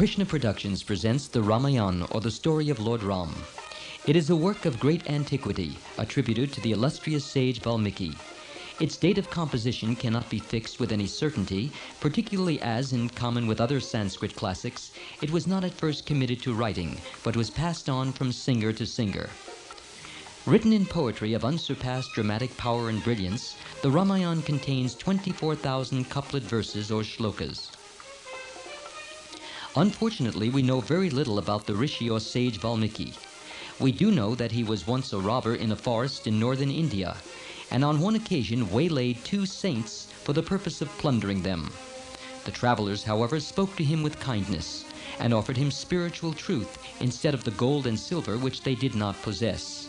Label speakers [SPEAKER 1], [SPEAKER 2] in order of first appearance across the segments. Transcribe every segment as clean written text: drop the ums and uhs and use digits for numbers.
[SPEAKER 1] Krishna Productions presents the Ramayan, or the story of Lord Ram. It is a work of great antiquity, attributed to the illustrious sage Valmiki. Its date of composition cannot be fixed with any certainty, particularly as, in common with other Sanskrit classics, it was not at first committed to writing, but was passed on from singer to singer. Written in poetry of unsurpassed dramatic power and brilliance, the Ramayan contains 24,000 couplet verses or shlokas. Unfortunately, we know very little about the rishi or sage Valmiki. We do know that he was once a robber in a forest in northern India, and on one occasion waylaid two saints for the purpose of plundering them. The travelers, however, spoke to him with kindness, and offered him spiritual truth instead of the gold and silver which they did not possess.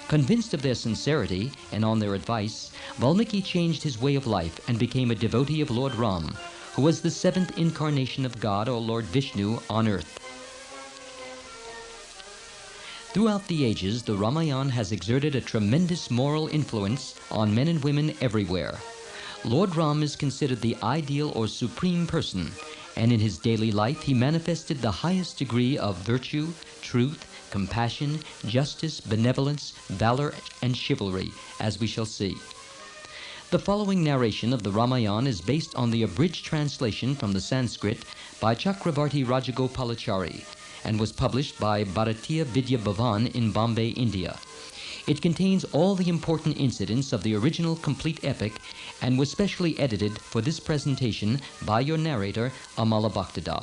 [SPEAKER 1] Convinced of their sincerity, and on their advice, Valmiki changed his way of life and became a devotee of Lord Ram, who was the seventh incarnation of God, or Lord Vishnu, on earth. Throughout the ages, the Ramayan has exerted a tremendous moral influence on men and women everywhere. Lord Ram is considered the ideal or supreme person, and in his daily life he manifested the highest degree of virtue, truth, compassion, justice, benevolence, valor, and chivalry, as we shall see. The following narration of the Ramayan is based on the abridged translation from the Sanskrit by C.Rajagopalachari and was published by Bharatiya Vidya Bhavan in Bombay, India. It contains all the important incidents of the original complete epic and was specially edited for this presentation by your narrator, Amala Bhakta.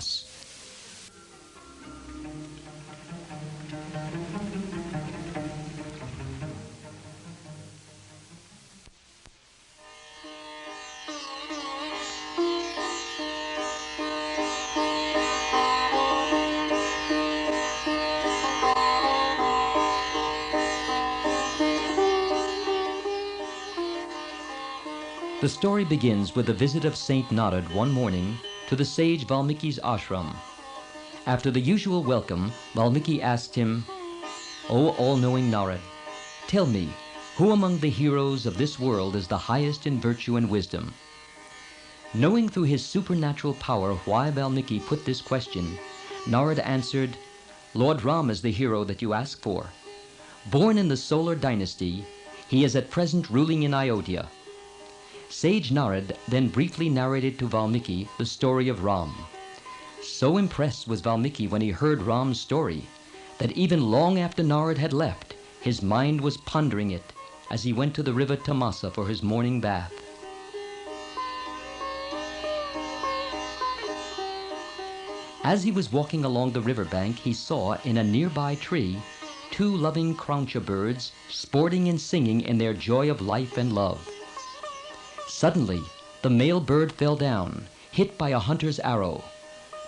[SPEAKER 1] The story begins with the visit of Saint Narad one morning to the sage Valmiki's ashram. After the usual welcome, Valmiki asked him, "O all-knowing Narad, tell me, who among the heroes of this world is the highest in virtue and wisdom?" Knowing through his supernatural power why Valmiki put this question, Narad answered, "Lord Ram is the hero that you ask for. Born in the solar dynasty, he is at present ruling in Ayodhya." Sage Narad then briefly narrated to Valmiki the story of Ram. So impressed was Valmiki when he heard Ram's story that even long after Narad had left, his mind was pondering it as he went to the river Tamasa for his morning bath. As he was walking along the riverbank, he saw in a nearby tree two loving crauncha birds sporting and singing in their joy of life and love. Suddenly, the male bird fell down, hit by a hunter's arrow.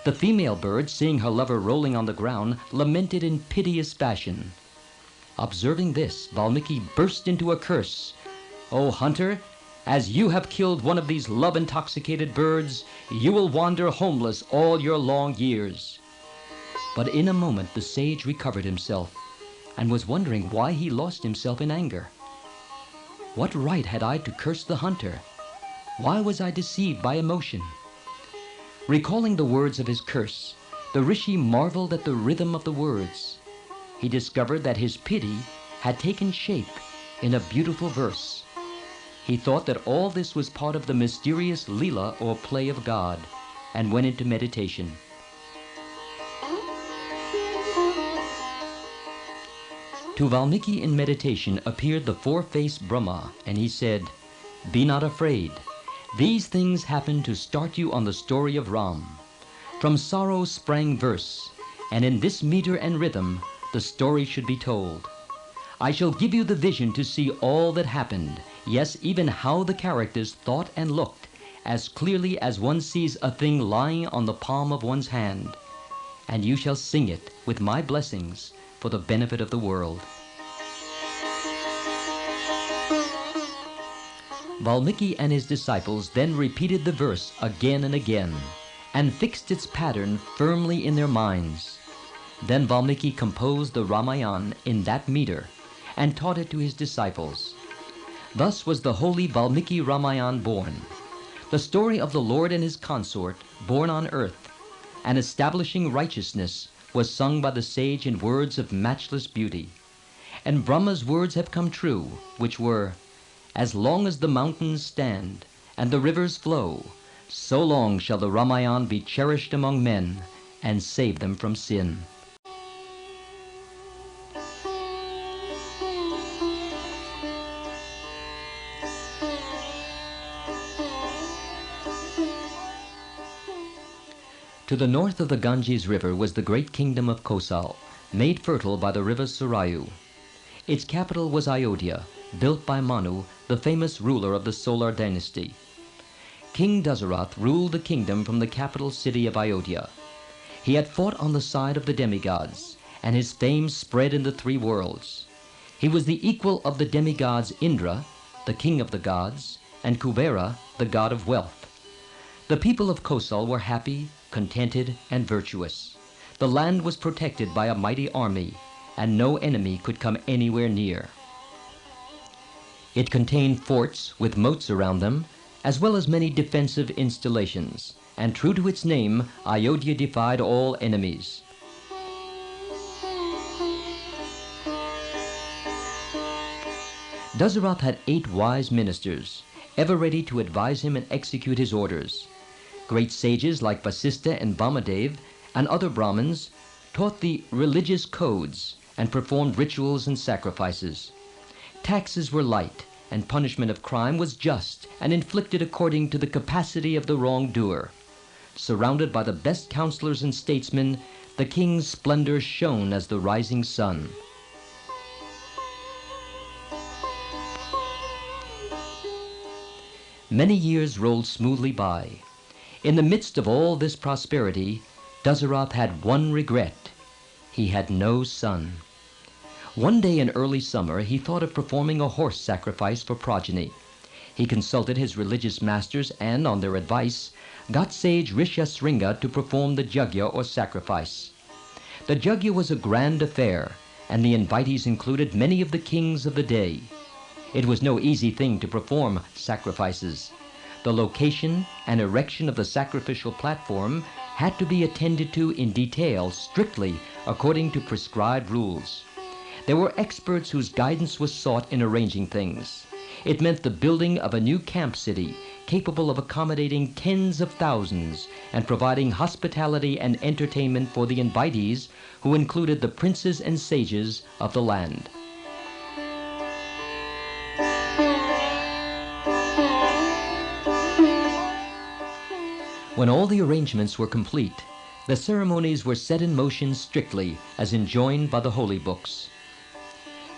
[SPEAKER 1] The female bird, seeing her lover rolling on the ground, lamented in piteous fashion. Observing this, Valmiki burst into a curse. "O hunter, as you have killed one of these love-intoxicated birds, you will wander homeless all your long years." But in a moment the sage recovered himself and was wondering why he lost himself in anger. What right had I to curse the hunter? Why was I deceived by emotion? Recalling the words of his curse, the rishi marveled at the rhythm of the words. He discovered that his pity had taken shape in a beautiful verse. He thought that all this was part of the mysterious Leela or play of God, and went into meditation. To Valmiki in meditation appeared the four-faced Brahma, and he said, "Be not afraid. These things happened to start you on the story of Ram. From sorrow sprang verse, and in this meter and rhythm the story should be told. I shall give you the vision to see all that happened, yes, even how the characters thought and looked, as clearly as one sees a thing lying on the palm of one's hand. And you shall sing it with my blessings for the benefit of the world." Valmiki and his disciples then repeated the verse again and again, and fixed its pattern firmly in their minds. Then Valmiki composed the Ramayan in that meter, and taught it to his disciples. Thus was the holy Valmiki Ramayan born, the story of the Lord and his consort born on earth, and establishing righteousness was sung by the sage in words of matchless beauty. And Brahma's words have come true, which were, "As long as the mountains stand and the rivers flow, so long shall the Ramayan be cherished among men and save them from sin." To the north of the Ganges River was the great kingdom of Kosal, made fertile by the river Sarayu. Its capital was Ayodhya, built by Manu, the famous ruler of the Solar dynasty. King Dasarath ruled the kingdom from the capital city of Ayodhya. He had fought on the side of the demigods, and his fame spread in the three worlds. He was the equal of the demigods Indra, the king of the gods, and Kubera, the god of wealth. The people of Kosal were happy, contented, and virtuous. The land was protected by a mighty army, and no enemy could come anywhere near. It contained forts with moats around them, as well as many defensive installations, and true to its name, Ayodhya defied all enemies. Dasarath had 8 wise ministers, ever ready to advise him and execute his orders. Great sages like Vasistha and Bhamadev and other Brahmins taught the religious codes and performed rituals and sacrifices. Taxes were light, and punishment of crime was just and inflicted according to the capacity of the wrongdoer. Surrounded by the best counselors and statesmen, the king's splendor shone as the rising sun. Many years rolled smoothly by. In the midst of all this prosperity, Dasarath had one regret. He had no son. One day in early summer, he thought of performing a horse sacrifice for progeny. He consulted his religious masters and, on their advice, got sage Rishyasringa to perform the yajna or sacrifice. The yajna was a grand affair, and the invitees included many of the kings of the day. It was no easy thing to perform sacrifices. The location and erection of the sacrificial platform had to be attended to in detail, strictly according to prescribed rules. There were experts whose guidance was sought in arranging things. It meant the building of a new camp city, capable of accommodating tens of thousands and providing hospitality and entertainment for the invitees, who included the princes and sages of the land. When all the arrangements were complete, the ceremonies were set in motion strictly as enjoined by the holy books.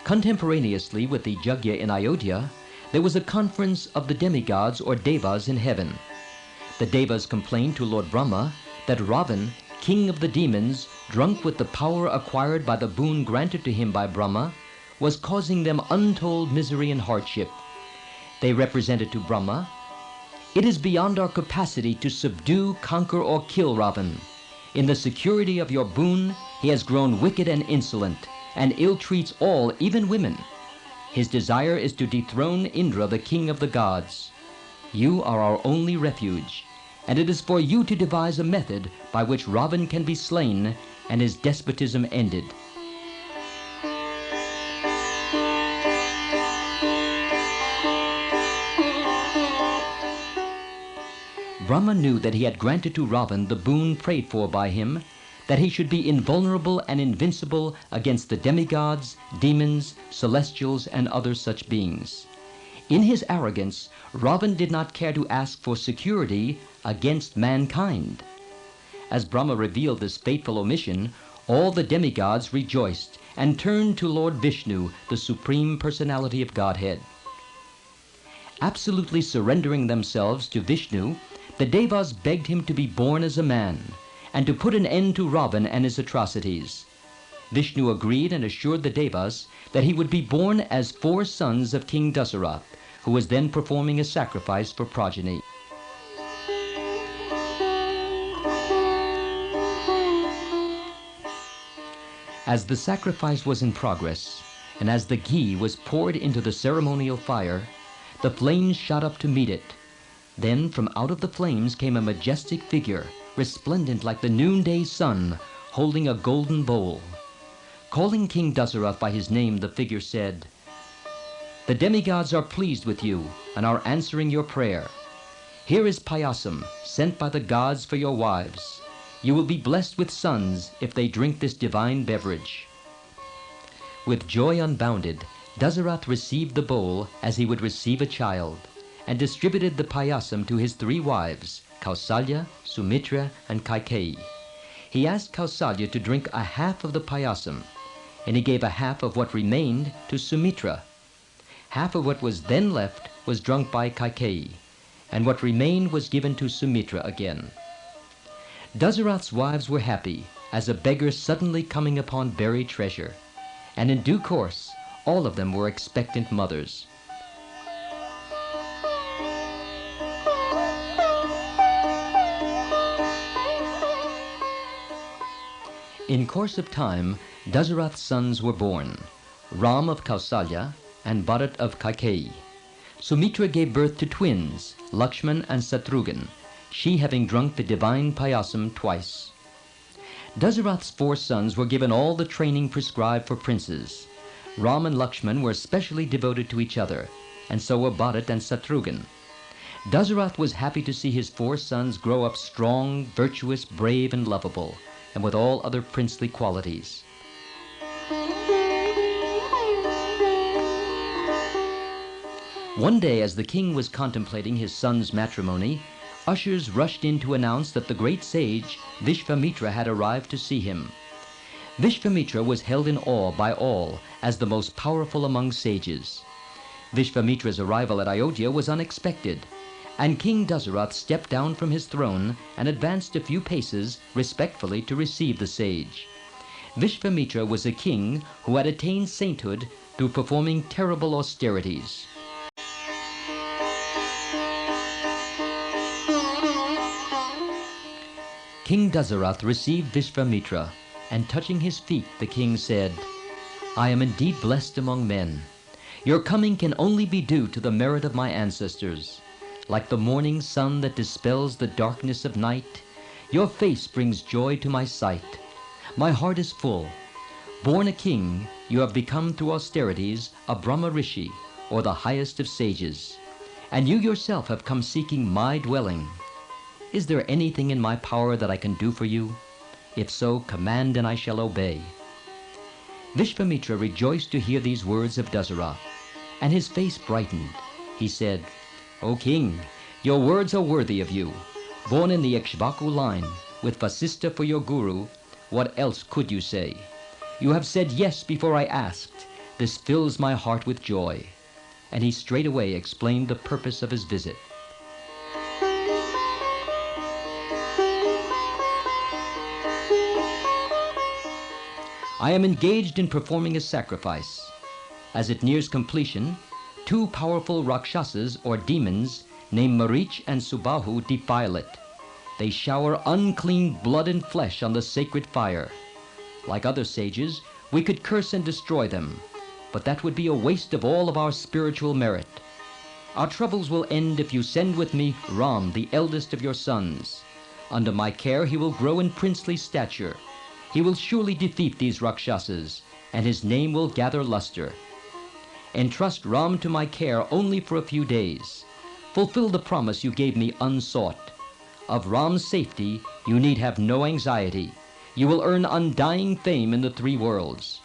[SPEAKER 1] Contemporaneously with the yajna in Ayodhya, there was a conference of the demigods or devas in heaven. The devas complained to Lord Brahma that Ravan, king of the demons, drunk with the power acquired by the boon granted to him by Brahma, was causing them untold misery and hardship. They represented to Brahma, "It is beyond our capacity to subdue, conquer, or kill Ravan. In the security of your boon, he has grown wicked and insolent, and ill-treats all, even women. His desire is to dethrone Indra, the king of the gods. You are our only refuge, and it is for you to devise a method by which Ravan can be slain and his despotism ended." Brahma knew that he had granted to Ravan the boon prayed for by him, that he should be invulnerable and invincible against the demigods, demons, celestials, and other such beings. In his arrogance, Ravan did not care to ask for security against mankind. As Brahma revealed this fateful omission, all the demigods rejoiced and turned to Lord Vishnu, the Supreme Personality of Godhead. Absolutely surrendering themselves to Vishnu, the devas begged him to be born as a man, and to put an end to Ravan and his atrocities. Vishnu agreed and assured the devas that he would be born as 4 sons of King Dasarath, who was then performing a sacrifice for progeny. As the sacrifice was in progress, and as the ghee was poured into the ceremonial fire, the flames shot up to meet it. Then from out of the flames came a majestic figure, resplendent like the noonday sun, holding a golden bowl. Calling King Dasarath by his name, the figure said, "The demigods are pleased with you and are answering your prayer. Here is payasam, sent by the gods for your wives. You will be blessed with sons if they drink this divine beverage." With joy unbounded, Dasarath received the bowl as he would receive a child, and distributed the payasam to his 3 wives, Kausalya, Sumitra, and Kaikeyi. He asked Kausalya to drink a half of the payasam, and he gave a half of what remained to Sumitra. Half of what was then left was drunk by Kaikeyi, and what remained was given to Sumitra again. Dasarath's wives were happy as a beggar suddenly coming upon buried treasure, and in due course all of them were expectant mothers. In course of time, Dasarath's sons were born, Ram of Kausalya and Bharat of Kaikeyi. Sumitra gave birth to twins, Lakshman and Satrughan, she having drunk the divine payasam twice. Dasarath's 4 sons were given all the training prescribed for princes. Ram and Lakshman were especially devoted to each other, and so were Bharat and Satrughan. Dasarath was happy to see his 4 sons grow up strong, virtuous, brave, and lovable, and with all other princely qualities. One day, as the king was contemplating his son's matrimony, ushers rushed in to announce that the great sage Vishvamitra had arrived to see him. Vishvamitra was held in awe by all as the most powerful among sages. Vishvamitra's arrival at Ayodhya was unexpected, and King Dasarath stepped down from his throne and advanced a few paces respectfully to receive the sage. Vishvamitra was a king who had attained sainthood through performing terrible austerities. King Dasarath received Vishvamitra, and touching his feet, the king said, "I am indeed blessed among men. Your coming can only be due to the merit of my ancestors. Like the morning sun that dispels the darkness of night, your face brings joy to my sight. My heart is full. Born a king, you have become through austerities a Brahma Rishi, or the highest of sages. And you yourself have come seeking my dwelling. Is there anything in my power that I can do for you? If so, command and I shall obey." Vishvamitra rejoiced to hear these words of Dasarath, and his face brightened. He said, "O king, your words are worthy of you. Born in the Ikshvaku line, with Vasistha for your guru, what else could you say? You have said yes before I asked. This fills my heart with joy." And he straightway explained the purpose of his visit. "I am engaged in performing a sacrifice. As it nears completion, 2 powerful Rakshasas or demons named Marich and Subahu defile it. They shower unclean blood and flesh on the sacred fire. Like other sages, we could curse and destroy them, but that would be a waste of all of our spiritual merit. Our troubles will end if you send with me Ram, the eldest of your sons. Under my care he will grow in princely stature. He will surely defeat these Rakshasas, and his name will gather luster. Entrust Ram to my care only for a few days. Fulfill the promise you gave me unsought. Of Ram's safety you need have no anxiety. You will earn undying fame in the 3 worlds.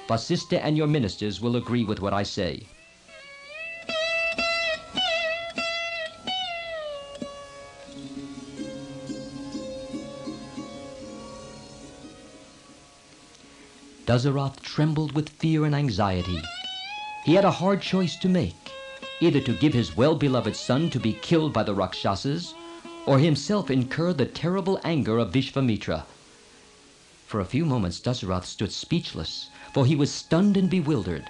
[SPEAKER 1] Vasistha and your ministers will agree with what I say." Dasarath trembled with fear and anxiety. He had a hard choice to make, either to give his well-beloved son to be killed by the Rakshasas, or himself incur the terrible anger of Vishvamitra. For a few moments Dasarath stood speechless, for he was stunned and bewildered.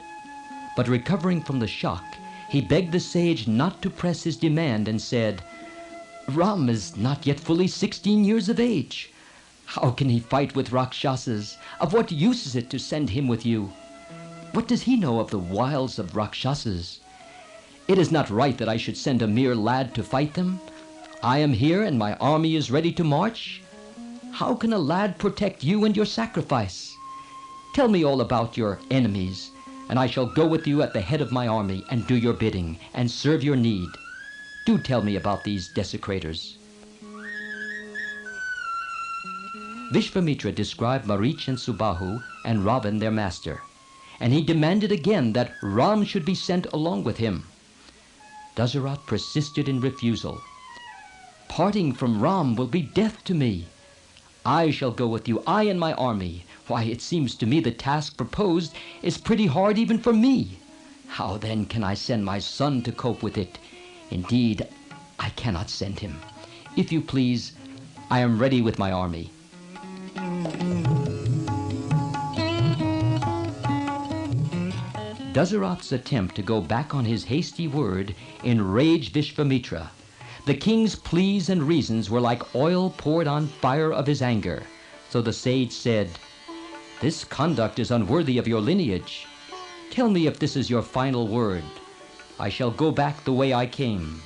[SPEAKER 1] But recovering from the shock, he begged the sage not to press his demand and said, "Ram is not yet fully 16 years of age. How can he fight with Rakshasas? Of what use is it to send him with you? What does he know of the wiles of Rakshasas? It is not right that I should send a mere lad to fight them. I am here and my army is ready to march. How can a lad protect you and your sacrifice? Tell me all about your enemies, and I shall go with you at the head of my army and do your bidding and serve your need. Do tell me about these desecrators. Vishvamitra described Marich and Subahu and Ravan their master, and he demanded again that Ram should be sent along with him. Dasaratha persisted in refusal. Parting from Ram will be death to me. I shall go with you, I and my army. Why, it seems to me the task proposed is pretty hard even for me. How then can I send my son to cope with it? Indeed, I cannot send him. If you please, I am ready with my army. Dasaratha's attempt to go back on his hasty word enraged Vishvamitra. The king's pleas and reasons were like oil poured on fire of his anger. So the sage said, "This conduct is unworthy of your lineage. Tell me if this is your final word. I shall go back the way I came.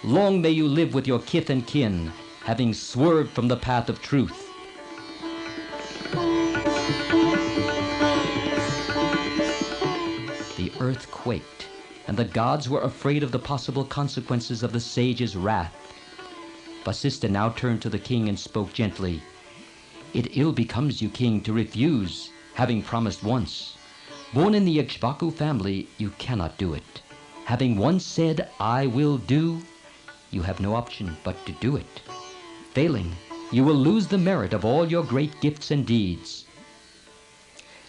[SPEAKER 1] Long may you live with your kith and kin, having swerved from the path of truth." The earth quaked, and the gods were afraid of the possible consequences of the sage's wrath. Vasistha now turned to the king and spoke gently. "It ill becomes you, king, to refuse, having promised once. Born in the Ikshvaku family, you cannot do it. Having once said, 'I will do,' you have no option but to do it. Failing, you will lose the merit of all your great gifts and deeds.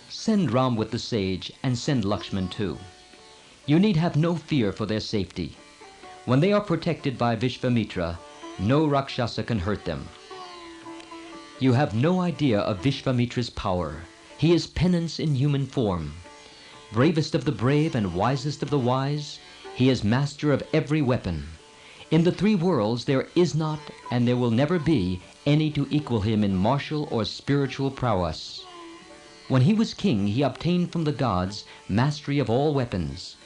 [SPEAKER 1] Send Ram with the sage, and send Lakshman too. You need have no fear for their safety. When they are protected by Vishvamitra, no Rakshasa can hurt them. You have no idea of Vishvamitra's power. He is penance in human form. Bravest of the brave and wisest of the wise, he is master of every weapon. In the three worlds there is not, and there will never be, any to equal him in martial or spiritual prowess. When he was king, he obtained from the gods mastery of all weapons.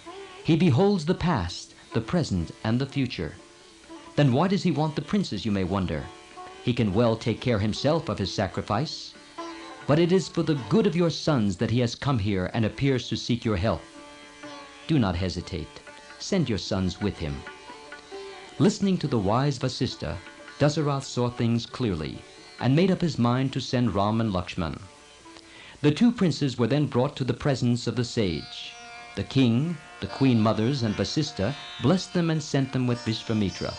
[SPEAKER 1] He beholds the past, the present, and the future. Then why does he want the princes, you may wonder? He can well take care himself of his sacrifice. But it is for the good of your sons that he has come here and appears to seek your help. Do not hesitate. Send your sons with him." Listening to the wise Vasistha, Dasaratha saw things clearly and made up his mind to send Ram and Lakshman. The two princes were then brought to the presence of the sage. The king, the queen mothers, and Vasistha blessed them and sent them with Vishvamitra.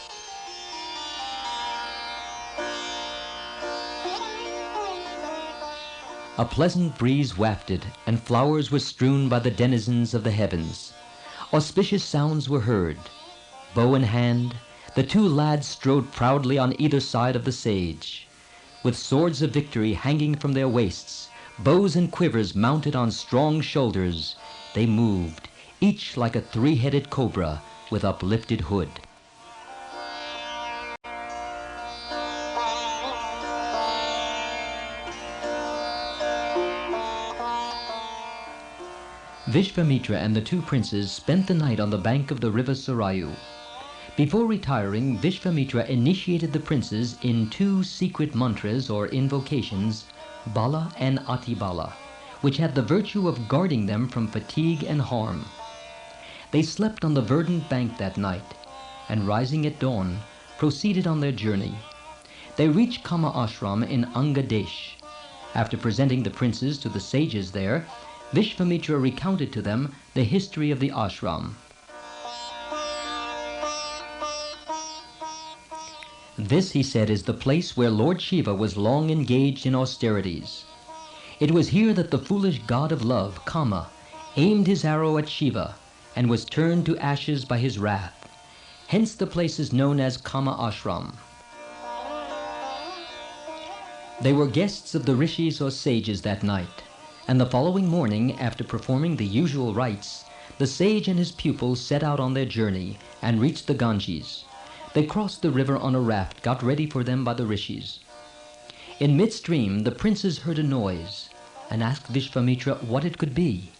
[SPEAKER 1] A pleasant breeze wafted, and flowers were strewn by the denizens of the heavens. Auspicious sounds were heard. Bow in hand, the two lads strode proudly on either side of the sage. With swords of victory hanging from their waists, bows and quivers mounted on strong shoulders, they moved, each like a three-headed cobra with uplifted hood. Vishvamitra and the two princes spent the night on the bank of the river Sarayu. Before retiring, Vishvamitra initiated the princes in two secret mantras or invocations, Bala and Atibala, which had the virtue of guarding them from fatigue and harm. They slept on the verdant bank that night, and rising at dawn, proceeded on their journey. They reached Kama Ashram in Angadesh. After presenting the princes to the sages there, Vishvamitra recounted to them the history of the ashram. This, he said, is the place where Lord Shiva was long engaged in austerities. It was here that the foolish god of love, Kama, aimed his arrow at Shiva and was turned to ashes by his wrath. Hence the place is known as Kama Ashram. They were guests of the rishis or sages that night, and the following morning, after performing the usual rites, the sage and his pupils set out on their journey and reached the Ganges. They crossed the river on a raft got ready for them by the rishis. In midstream, the princes heard a noise and asked Vishvamitra what it could be.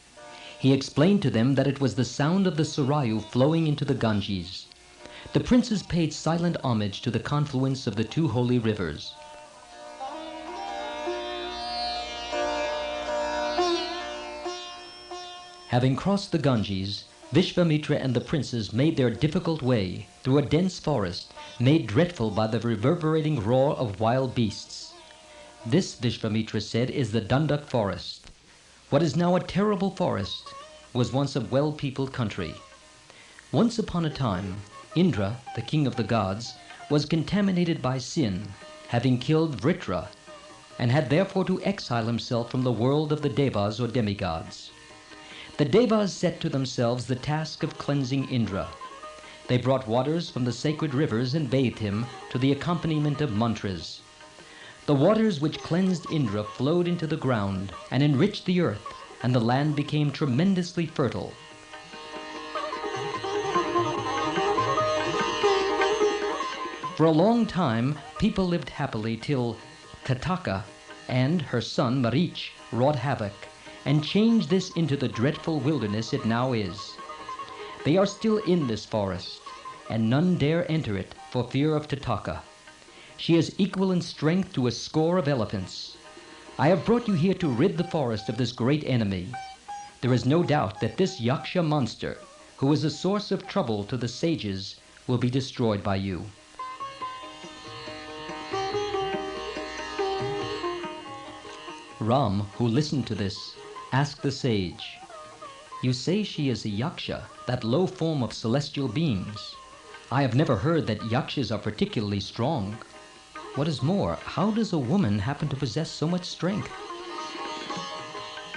[SPEAKER 1] He explained to them that it was the sound of the Sarayu flowing into the Ganges. The princes paid silent homage to the confluence of the two holy rivers. Having crossed the Ganges, Vishvamitra and the princes made their difficult way through a dense forest, made dreadful by the reverberating roar of wild beasts. This, Vishvamitra said, is the Dandak forest. What is now a terrible forest was once a well-peopled country. Once upon a time, Indra, the king of the gods, was contaminated by sin, having killed Vritra, and had therefore to exile himself from the world of the Devas or demigods. The Devas set to themselves the task of cleansing Indra. They brought waters from the sacred rivers and bathed him to the accompaniment of mantras. The waters which cleansed Indra flowed into the ground and enriched the earth, and the land became tremendously fertile. For a long time, people lived happily till Tataka and her son Marich wrought havoc and changed this into the dreadful wilderness it now is. They are still in this forest, and none dare enter it for fear of Tataka. She is equal in strength to a score of elephants. I have brought you here to rid the forest of this great enemy. There is no doubt that this Yaksha monster, who is a source of trouble to the sages, will be destroyed by you. Ram, who listened to this, asked the sage, "You say she is a Yaksha, that low form of celestial beings. I have never heard that Yakshas are particularly strong. What is more, how does a woman happen to possess so much strength?"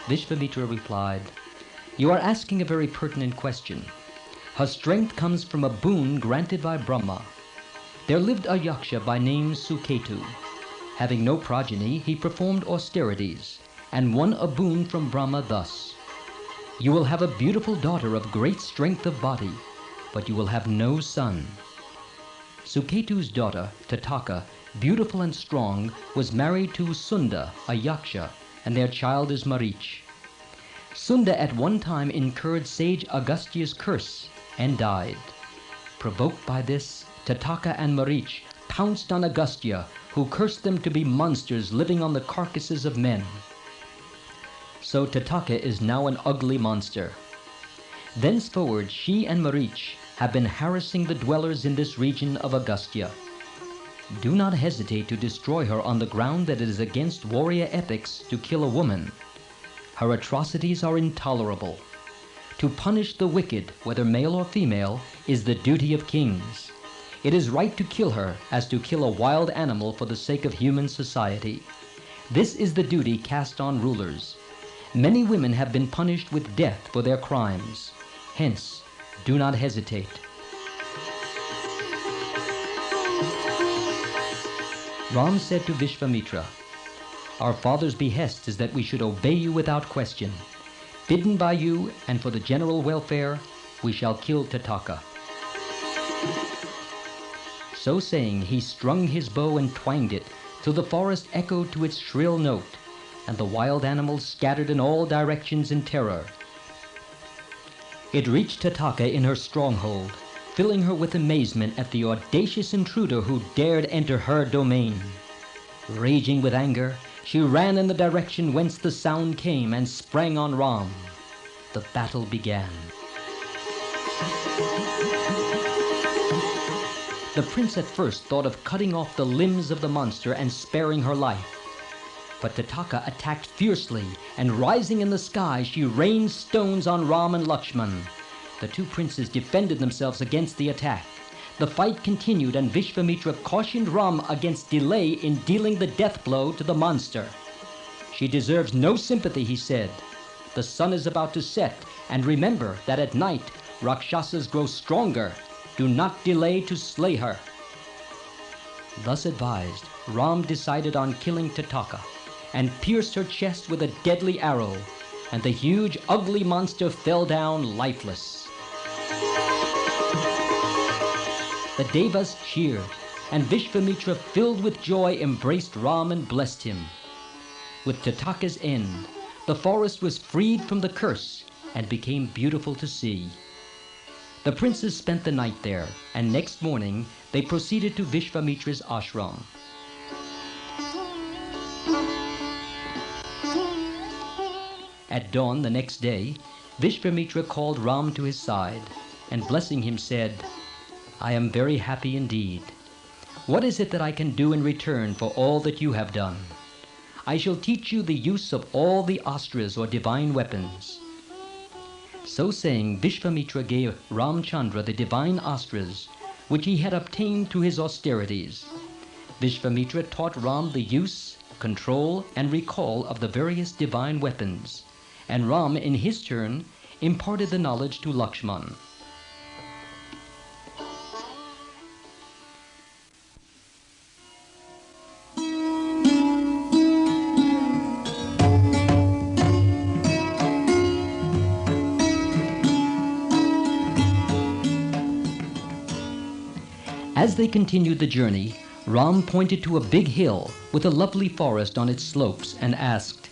[SPEAKER 1] Vishvamitra replied, "You are asking a very pertinent question. Her strength comes from a boon granted by Brahma. There lived a Yaksha by name Suketu. Having no progeny, he performed austerities, and won a boon from Brahma thus: you will have a beautiful daughter of great strength of body, but you will have no son." Suketu's daughter, Tataka, beautiful and strong, was married to Sunda, a Yaksha, and their child is Marich. Sunda at one time incurred sage Agastya's curse and died. Provoked by this, Tataka and Marich pounced on Agastya, who cursed them to be monsters living on the carcasses of men. So Tataka is now an ugly monster. Thenceforward she and Marich have been harassing the dwellers in this region of Agastya. Do not hesitate to destroy her on the ground that it is against warrior ethics to kill a woman. Her atrocities are intolerable. To punish the wicked, whether male or female, is the duty of kings. It is right to kill her as to kill a wild animal for the sake of human society. This is the duty cast on rulers. Many women have been punished with death for their crimes. Hence, do not hesitate. Ram said to Vishvamitra, "Our father's behest is that we should obey you without question. Bidden by you and for the general welfare, we shall kill Tataka." So saying, he strung his bow and twanged it, till the forest echoed to its shrill note, and the wild animals scattered in all directions in terror. It reached Tataka in her stronghold, filling her with amazement at the audacious intruder who dared enter her domain. Raging with anger, she ran in the direction whence the sound came and sprang on Ram. The battle began. The prince at first thought of cutting off the limbs of the monster and sparing her life. But Tataka attacked fiercely, and rising in the sky, she rained stones on Ram and Lakshman. The two princes defended themselves against the attack. The fight continued, and Vishvamitra cautioned Ram against delay in dealing the death blow to the monster. "She deserves no sympathy," he said. "The sun is about to set, and remember that at night Rakshasas grow stronger. Do not delay to slay her." Thus advised, Ram decided on killing Tataka, and pierced her chest with a deadly arrow, and the huge, ugly monster fell down lifeless. The Devas cheered, and Vishvamitra, filled with joy, embraced Ram and blessed him. With Tataka's end, the forest was freed from the curse and became beautiful to see. The princes spent the night there, and next morning they proceeded to Vishvamitra's ashram. At dawn the next day, Vishvamitra called Ram to his side, and blessing him said, "I am very happy indeed. What is it that I can do in return for all that you have done? I shall teach you the use of all the astras or divine weapons." So saying, Vishvamitra gave Ramachandra the divine astras, which he had obtained through his austerities. Vishvamitra taught Ram the use, control, and recall of the various divine weapons, and Ram, in his turn, imparted the knowledge to Lakshman. As they continued the journey, Ram pointed to a big hill with a lovely forest on its slopes and asked,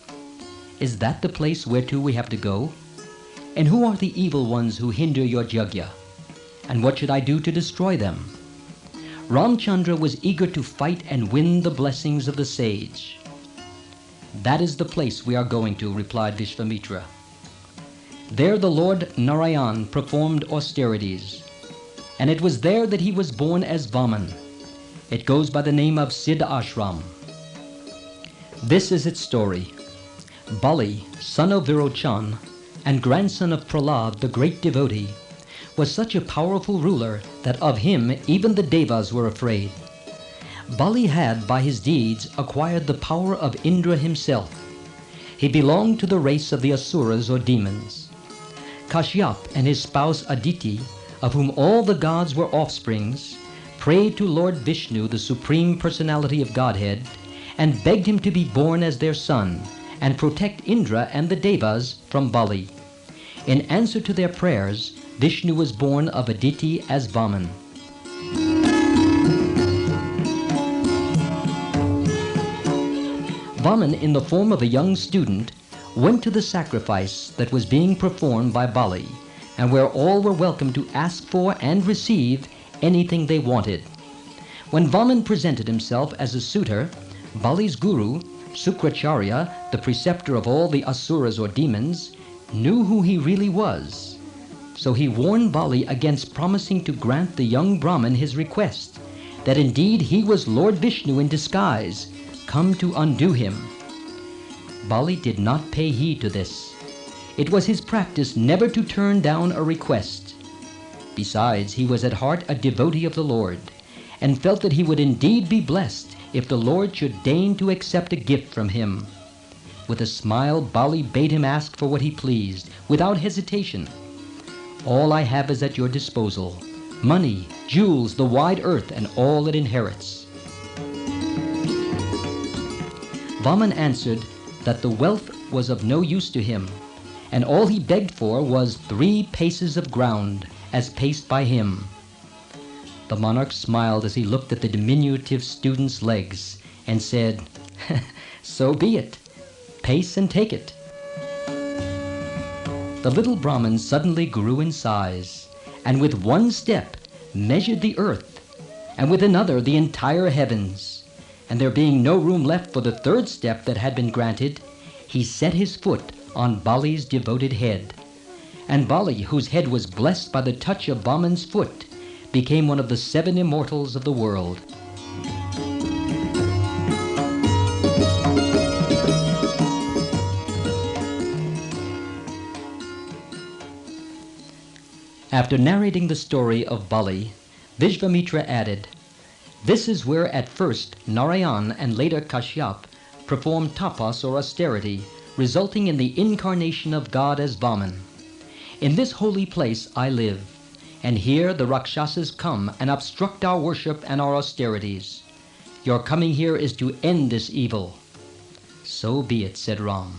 [SPEAKER 1] "Is that the place whereto we have to go? And who are the evil ones who hinder your yajna? And what should I do to destroy them?" Ramachandra was eager to fight and win the blessings of the sage. "That is the place we are going to," replied Vishvamitra. There the Lord Narayan performed austerities, and it was there that he was born as Vaman. It goes by the name of Siddha Ashram. This is its story. Bali, son of Virochan and grandson of Prahlad, the great devotee, was such a powerful ruler that of him even the Devas were afraid. Bali had, by his deeds, acquired the power of Indra himself. He belonged to the race of the Asuras or demons. Kashyap and his spouse Aditi, of whom all the gods were offsprings, prayed to Lord Vishnu, the Supreme Personality of Godhead, and begged him to be born as their son and protect Indra and the Devas from Bali. In answer to their prayers, Vishnu was born of Aditi as Vaman. Vaman, in the form of a young student, went to the sacrifice that was being performed by Bali, and where all were welcome to ask for and receive anything they wanted. When Vaman presented himself as a suitor, Bali's guru, Sukracharya, the preceptor of all the Asuras or demons, knew who he really was. So he warned Bali against promising to grant the young Brahmin his request, that indeed he was Lord Vishnu in disguise, come to undo him. Bali did not pay heed to this. It was his practice never to turn down a request. Besides, he was at heart a devotee of the Lord, and felt that he would indeed be blessed if the Lord should deign to accept a gift from him. With a smile, Bali bade him ask for what he pleased, without hesitation. "All I have is at your disposal, money, jewels, the wide earth, and all it inherits." Vaman answered that the wealth was of no use to him, and all he begged for was 3 paces of ground, as paced by him. The monarch smiled as he looked at the diminutive student's legs, and said, "So be it. Pace and take it." The little Brahmin suddenly grew in size, and with one step measured the earth, and with another the entire heavens. And there being no room left for the 3rd step that had been granted, he set his foot on Bali's devoted head. And Bali, whose head was blessed by the touch of Vaman's foot, became one of the 7 immortals of the world. After narrating the story of Bali, Vishvamitra added, "This is where at first Narayan and later Kashyap performed tapas or austerity, resulting in the incarnation of God as Vaman. In this holy place I live, and here the Rakshasas come and obstruct our worship and our austerities. Your coming here is to end this evil." "So be it," said Ram.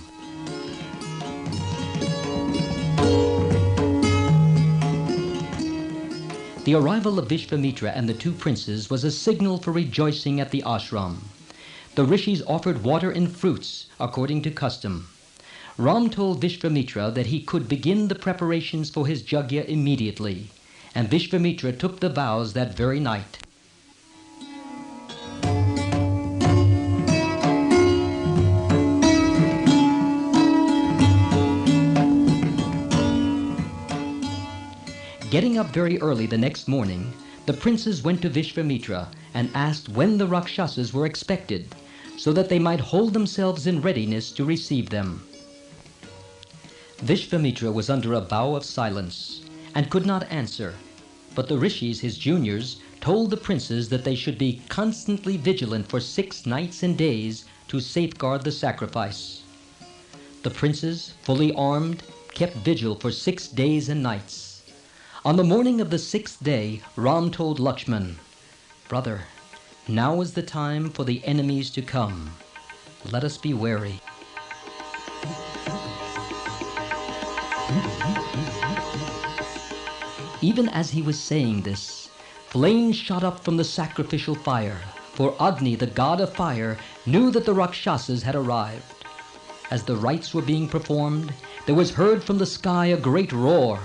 [SPEAKER 1] The arrival of Vishvamitra and the 2 princes was a signal for rejoicing at the ashram. The rishis offered water and fruits according to custom. Ram told Vishvamitra that he could begin the preparations for his yajna immediately, and Vishvamitra took the vows that very night. Getting up very early the next morning, the princes went to Vishvamitra and asked when the Rakshasas were expected, so that they might hold themselves in readiness to receive them. Vishvamitra was under a vow of silence and could not answer, but the rishis, his juniors, told the princes that they should be constantly vigilant for 6 nights and days to safeguard the sacrifice. The princes, fully armed, kept vigil for 6 days and nights. On the morning of the 6th day, Ram told Lakshman, "Brother, now is the time for the enemies to come. Let us be wary." Even as he was saying this, flames shot up from the sacrificial fire, for Agni, the god of fire, knew that the Rakshasas had arrived. As the rites were being performed, there was heard from the sky a great roar.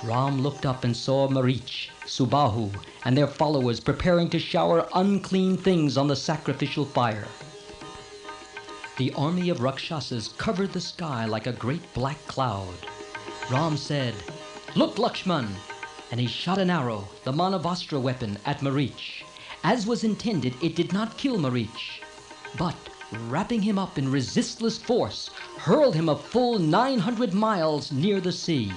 [SPEAKER 1] Ram looked up and saw Marich, Subahu, and their followers preparing to shower unclean things on the sacrificial fire. The army of Rakshasas covered the sky like a great black cloud. Ram said, "Look, Lakshman!" and he shot an arrow, the Manavastra weapon, at Marich. As was intended, it did not kill Marich, but, wrapping him up in resistless force, hurled him a full 900 miles near the sea.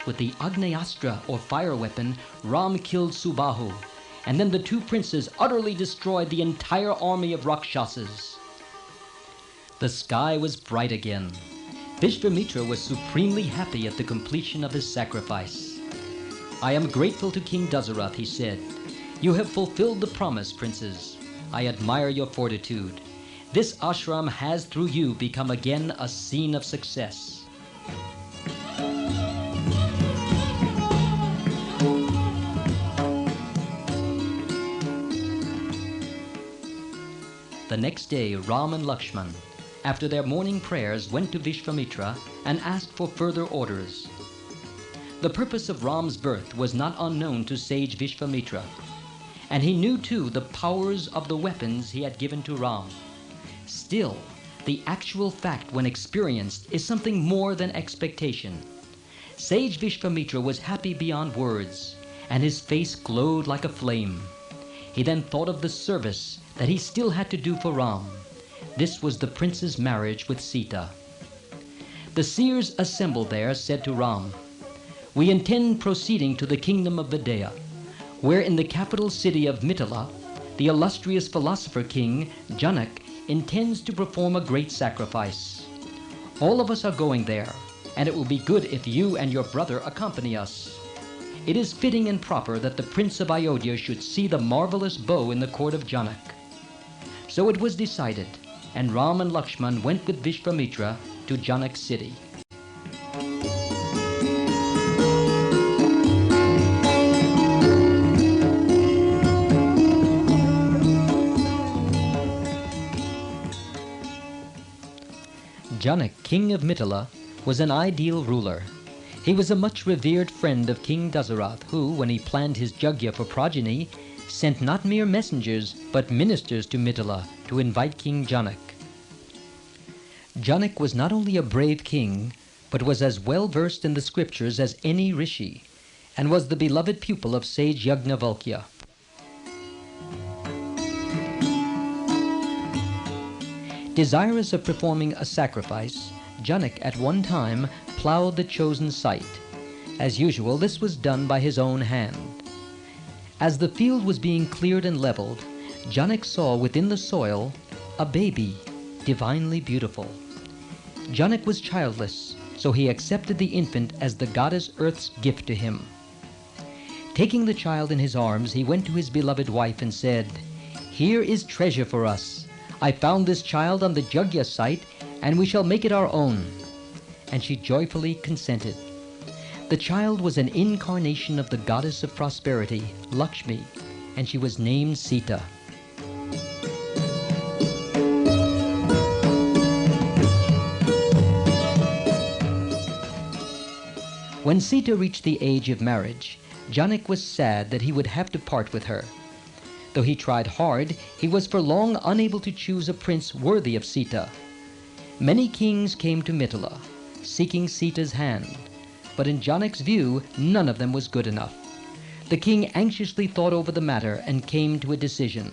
[SPEAKER 1] With the Agnyastra, or fire weapon, Ram killed Subahu, and then the 2 princes utterly destroyed the entire army of Rakshasas. The sky was bright again. Vishvamitra was supremely happy at the completion of his sacrifice. "I am grateful to King Dasarath," he said. "You have fulfilled the promise, princes. I admire your fortitude. This ashram has, through you, become again a scene of success." The next day, Ram and Lakshman, after their morning prayers, went to Vishvamitra and asked for further orders. The purpose of Ram's birth was not unknown to sage Vishvamitra, and he knew too the powers of the weapons he had given to Ram. Still, the actual fact when experienced is something more than expectation. Sage Vishvamitra was happy beyond words, and his face glowed like a flame. He then thought of the service that he still had to do for Ram. This was the prince's marriage with Sita. The seers assembled there said to Ram, "We intend proceeding to the kingdom of Videha, where in the capital city of Mithila, the illustrious philosopher king, Janak, intends to perform a great sacrifice. All of us are going there, and it will be good if you and your brother accompany us. It is fitting and proper that the prince of Ayodhya should see the marvelous bow in the court of Janak." So it was decided, and Ram and Lakshman went with Vishvamitra to Janak city. Janak, king of Mithila, was an ideal ruler. He was a much revered friend of King Dasarath, who, when he planned his yajna for progeny, sent not mere messengers, but ministers to Mithila to invite King Janak. Janak was not only a brave king, but was as well versed in the scriptures as any rishi, and was the beloved pupil of sage Yajnavalkya. Desirous of performing a sacrifice, Janak at one time plowed the chosen site. As usual, this was done by his own hand. As the field was being cleared and leveled, Janak saw within the soil a baby, divinely beautiful. Janak was childless, so he accepted the infant as the goddess Earth's gift to him. Taking the child in his arms, he went to his beloved wife and said, "Here is treasure for us. I found this child on the yajna site, and we shall make it our own." And she joyfully consented. The child was an incarnation of the goddess of prosperity, Lakshmi, and she was named Sita. When Sita reached the age of marriage, Janak was sad that he would have to part with her. Though he tried hard, he was for long unable to choose a prince worthy of Sita. Many kings came to Mithila, seeking Sita's hand, but in Janak's view, none of them was good enough. The king anxiously thought over the matter and came to a decision.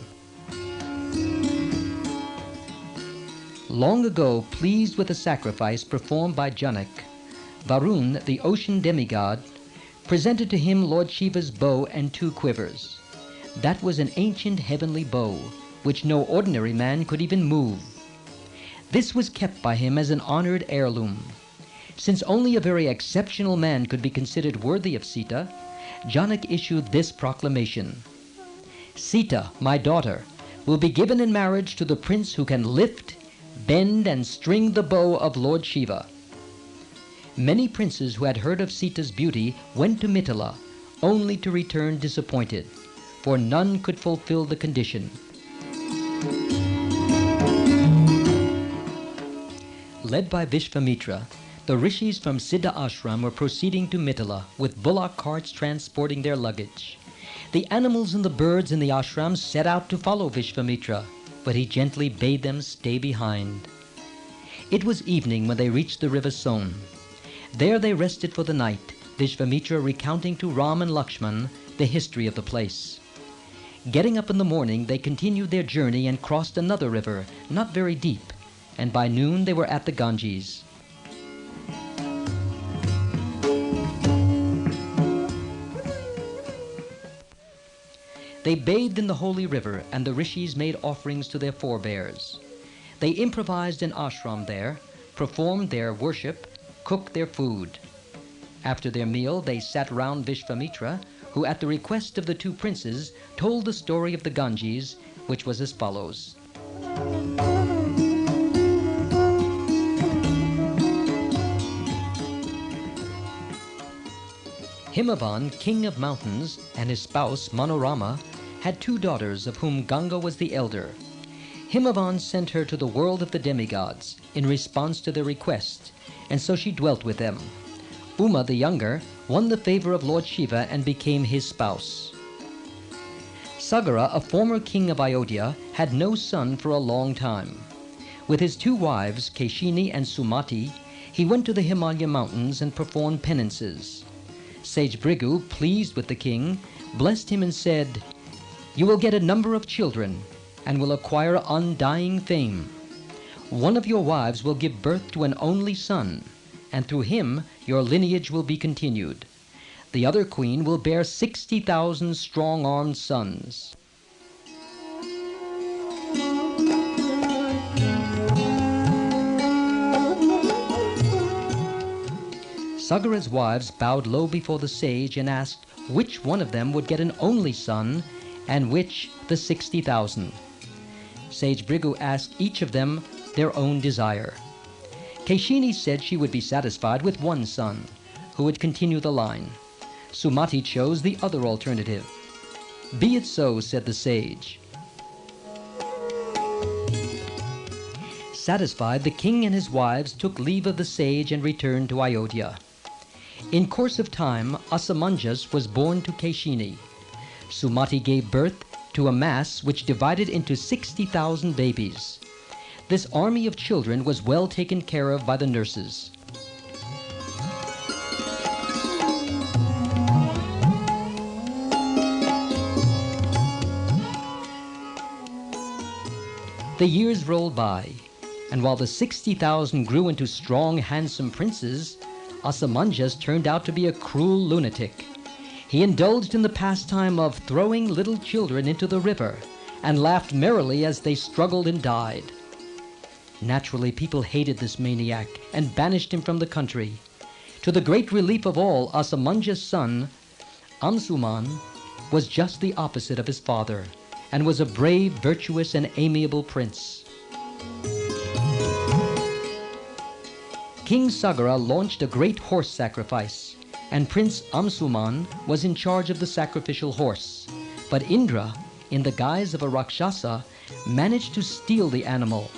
[SPEAKER 1] Long ago, pleased with the sacrifice performed by Janak, Varun, the ocean demigod, presented to him Lord Shiva's bow and 2 quivers. That was an ancient heavenly bow, which no ordinary man could even move. This was kept by him as an honored heirloom. Since only a very exceptional man could be considered worthy of Sita, Janak issued this proclamation: Sita, my daughter, will be given in marriage to the prince who can lift, bend, and string the bow of Lord Shiva. Many princes who had heard of Sita's beauty went to Mithila, only to return disappointed, for none could fulfill the condition. Led by Vishvamitra, the rishis from Siddha Ashram were proceeding to Mithila with bullock carts transporting their luggage. The animals and the birds in the ashram set out to follow Vishvamitra, but he gently bade them stay behind. It was evening when they reached the river Son. There they rested for the night, Vishvamitra recounting to Ram and Lakshman the history of the place. Getting up in the morning, they continued their journey and crossed another river, not very deep, and by noon they were at the Ganges. They bathed in the holy river, and the rishis made offerings to their forebears. They improvised an ashram there, performed their worship, cooked their food. After their meal, they sat round Vishvamitra, who at the request of the 2 princes told the story of the Ganges, which was as follows. Himavan, king of mountains, and his spouse Manorama had 2 daughters, of whom Ganga was the elder. Himavan sent her to the world of the demigods in response to their request, and so she dwelt with them. Uma, the younger, won the favor of Lord Shiva and became his spouse. Sagara, a former king of Ayodhya, had no son for a long time. With his 2 wives, Keshini and Sumati, he went to the Himalaya mountains and performed penances. Sage Brigu, pleased with the king, blessed him and said, "You will get a number of children and will acquire undying fame. One of your wives will give birth to an only son, and through him your lineage will be continued. The other queen will bear 60,000 strong-armed sons." Sagara's wives bowed low before the sage and asked which one of them would get an only son and which the 60,000. Sage Brigu asked each of them their own desire. Keshini said she would be satisfied with 1 son, who would continue the line. Sumati chose the other alternative. "Be it so," said the sage. Satisfied, the king and his wives took leave of the sage and returned to Ayodhya. In course of time, Asamanjas was born to Keshini. Sumati gave birth to a mass which divided into 60,000 babies. This army of children was well taken care of by the nurses. The years rolled by, and while the 60,000 grew into strong, handsome princes, Asamanjas turned out to be a cruel lunatic. He indulged in the pastime of throwing little children into the river and laughed merrily as they struggled and died. Naturally, people hated this maniac and banished him from the country. To the great relief of all, Asamanjas' son, Amsuman, was just the opposite of his father and was a brave, virtuous, and amiable prince. King Sagara launched a great horse sacrifice, and Prince Amsuman was in charge of the sacrificial horse. But Indra, in the guise of a Rakshasa, managed to steal the animal.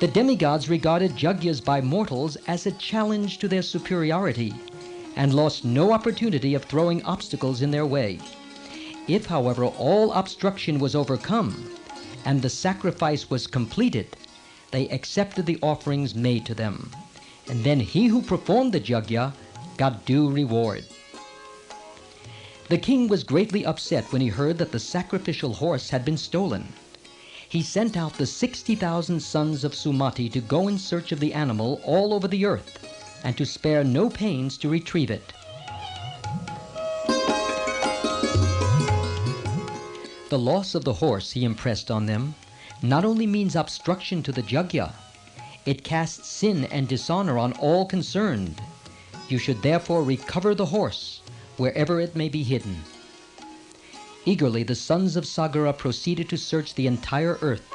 [SPEAKER 1] The demigods regarded Jagyas by mortals as a challenge to their superiority, and lost no opportunity of throwing obstacles in their way. If, however, all obstruction was overcome and the sacrifice was completed, they accepted the offerings made to them, and then he who performed the yajna got due reward. The king was greatly upset when he heard that the sacrificial horse had been stolen. He sent out the 60,000 sons of Sumati to go in search of the animal all over the earth, and to spare no pains to retrieve it. The loss of the horse, he impressed on them, not only means obstruction to the yajna, it casts sin and dishonor on all concerned. You should therefore recover the horse, wherever it may be hidden. Eagerly the sons of Sagara proceeded to search the entire earth,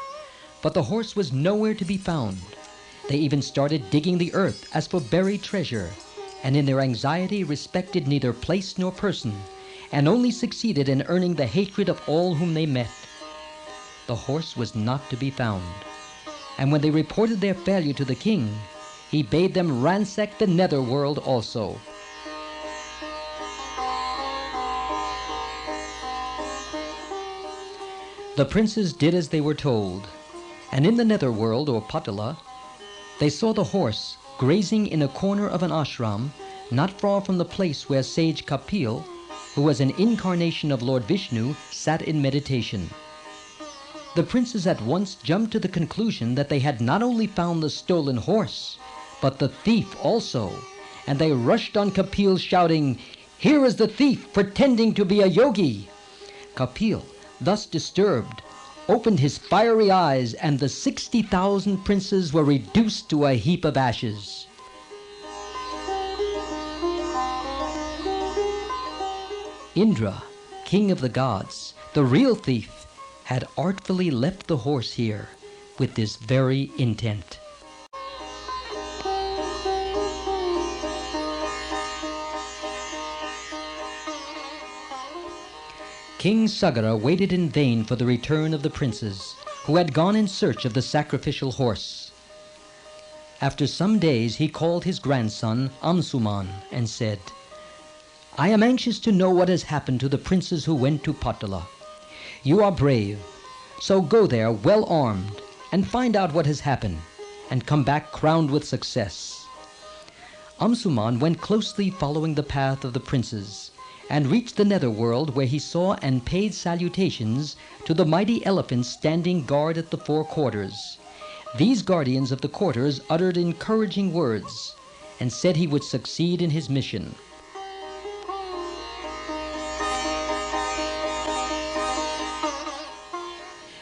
[SPEAKER 1] but the horse was nowhere to be found. They even started digging the earth as for buried treasure, and in their anxiety respected neither place nor person, and only succeeded in earning the hatred of all whom they met. The horse was not to be found, and when they reported their failure to the king, he bade them ransack the netherworld also. The princes did as they were told, and in the netherworld, or Patala, they saw the horse grazing in a corner of an ashram not far from the place where sage Kapil, who was an incarnation of Lord Vishnu, sat in meditation. The princes at once jumped to the conclusion that they had not only found the stolen horse, but the thief also, and they rushed on Kapil shouting, "Here is the thief pretending to be a yogi!" Kapil, thus disturbed, opened his fiery eyes, and the 60,000 princes were reduced to a heap of ashes. Indra, king of the gods, the real thief, had artfully left the horse here with this very intent. King Sagara waited in vain for the return of the princes, who had gone in search of the sacrificial horse. After some days he called his grandson Amsuman and said, "I am anxious to know what has happened to the princes who went to Patala. You are brave, so go there well armed and find out what has happened, and come back crowned with success." Amsuman went closely following the path of the princes, and reached the netherworld, where he saw and paid salutations to the mighty elephants standing guard at the four quarters. These guardians of the quarters uttered encouraging words, and said he would succeed in his mission.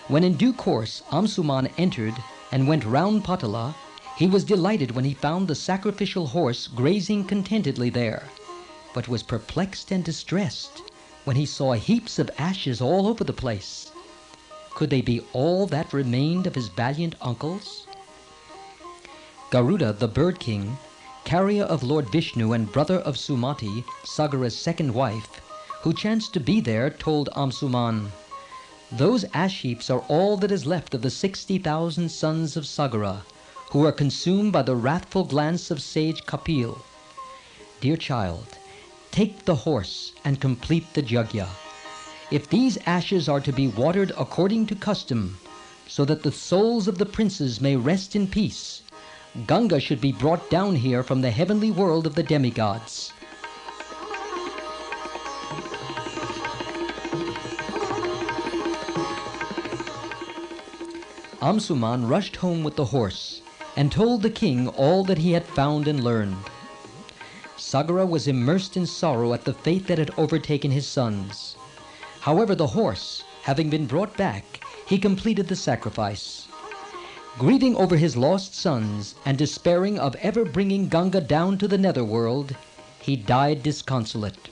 [SPEAKER 1] When in due course Amsuman entered and went round Patala, he was delighted when he found the sacrificial horse grazing contentedly there, but was perplexed and distressed when he saw heaps of ashes all over the place. Could they be all that remained of his valiant uncles? Garuda, the bird king, carrier of Lord Vishnu and brother of Sumati, Sagara's second wife, who chanced to be there, told Amsuman, "Those ash heaps are all that is left of the 60,000 sons of Sagara, who are consumed by the wrathful glance of sage Kapil. Dear child, take the horse and complete the yajna. If these ashes are to be watered according to custom, so that the souls of the princes may rest in peace, Ganga should be brought down here from the heavenly world of the demigods." Amsuman rushed home with the horse and told the king all that he had found and learned. Sagara was immersed in sorrow at the fate that had overtaken his sons. However, the horse, having been brought back, he completed the sacrifice. Grieving over his lost sons and despairing of ever bringing Ganga down to the netherworld, he died disconsolate.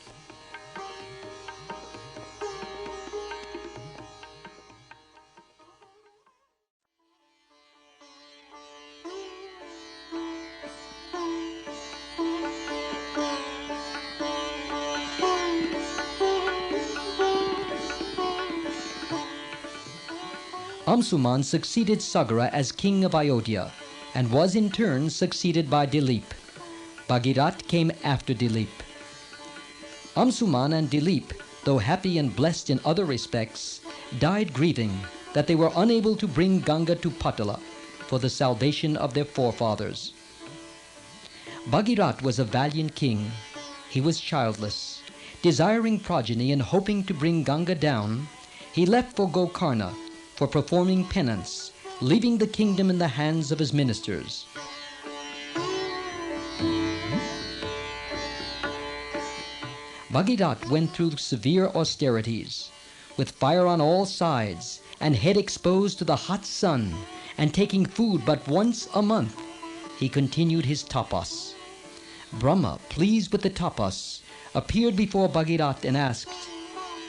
[SPEAKER 1] Amsuman succeeded Sagara as king of Ayodhya, and was in turn succeeded by Dilip. Bhagirat came after Dilip, Amsuman and Dilip, though happy and blessed in other respects, died grieving that they were unable to bring Ganga to Patala for the salvation of their forefathers. Bhagirat was a valiant king. He was childless. Desiring progeny and hoping to bring Ganga down, he left for Gokarna for performing penance, leaving the kingdom in the hands of his ministers. Bhagirat went through severe austerities, with fire on all sides and head exposed to the hot sun, and taking food but once a month. He continued his tapas. Brahma, pleased with the tapas, appeared before Bhagirat and asked,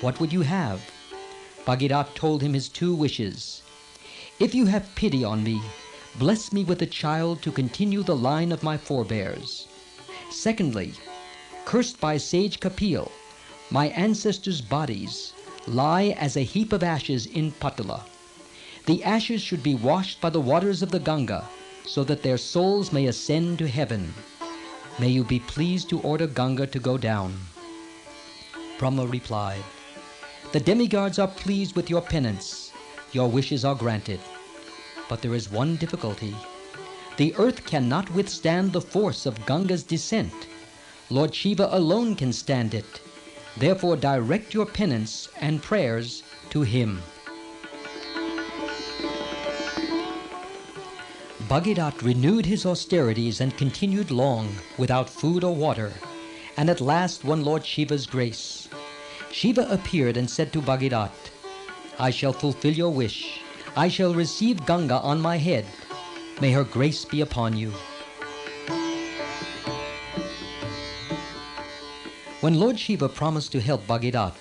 [SPEAKER 1] "What would you have?" Bhagirat told him his two wishes. "If you have pity on me, bless me with a child to continue the line of my forebears. Secondly, cursed by sage Kapil, my ancestors' bodies lie as a heap of ashes in Patala. The ashes should be washed by the waters of the Ganga, so that their souls may ascend to heaven. May you be pleased to order Ganga to go down." Brahma replied, "The demigods are pleased with your penance. Your wishes are granted. But there is one difficulty. The earth cannot withstand the force of Ganga's descent. Lord Shiva alone can stand it. Therefore direct your penance and prayers to him." Bhagirat renewed his austerities and continued long without food or water, and at last won Lord Shiva's grace. Shiva appeared and said to Bhagirat, "I shall fulfill your wish. I shall receive Ganga on my head. May her grace be upon you." When Lord Shiva promised to help Bhagirat,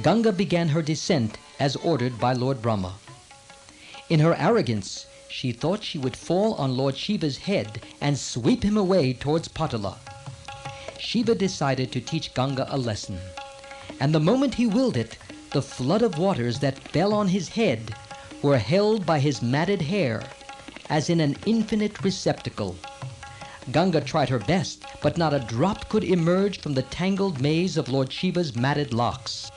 [SPEAKER 1] Ganga began her descent as ordered by Lord Brahma. In her arrogance, she thought she would fall on Lord Shiva's head and sweep him away towards Patala. Shiva decided to teach Ganga a lesson, and the moment he willed it, the flood of waters that fell on his head were held by his matted hair, as in an infinite receptacle. Ganga tried her best, but not a drop could emerge from the tangled maze of Lord Shiva's matted locks.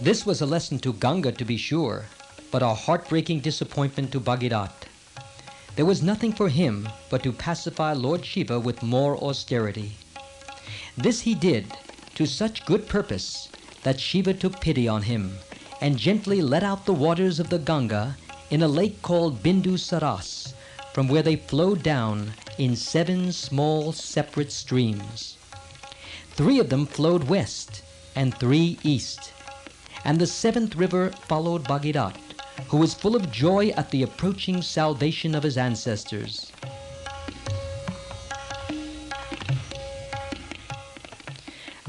[SPEAKER 1] This was a lesson to Ganga, to be sure, but a heartbreaking disappointment to Bhagirat. There was nothing for him but to pacify Lord Shiva with more austerity. This he did to such good purpose that Shiva took pity on him and gently let out the waters of the Ganga in a lake called Bindu Saras, from where they flowed down in 7 small separate streams. 3 of them flowed west and 3 east, and the 7th river followed Bhagirat, who was full of joy at the approaching salvation of his ancestors.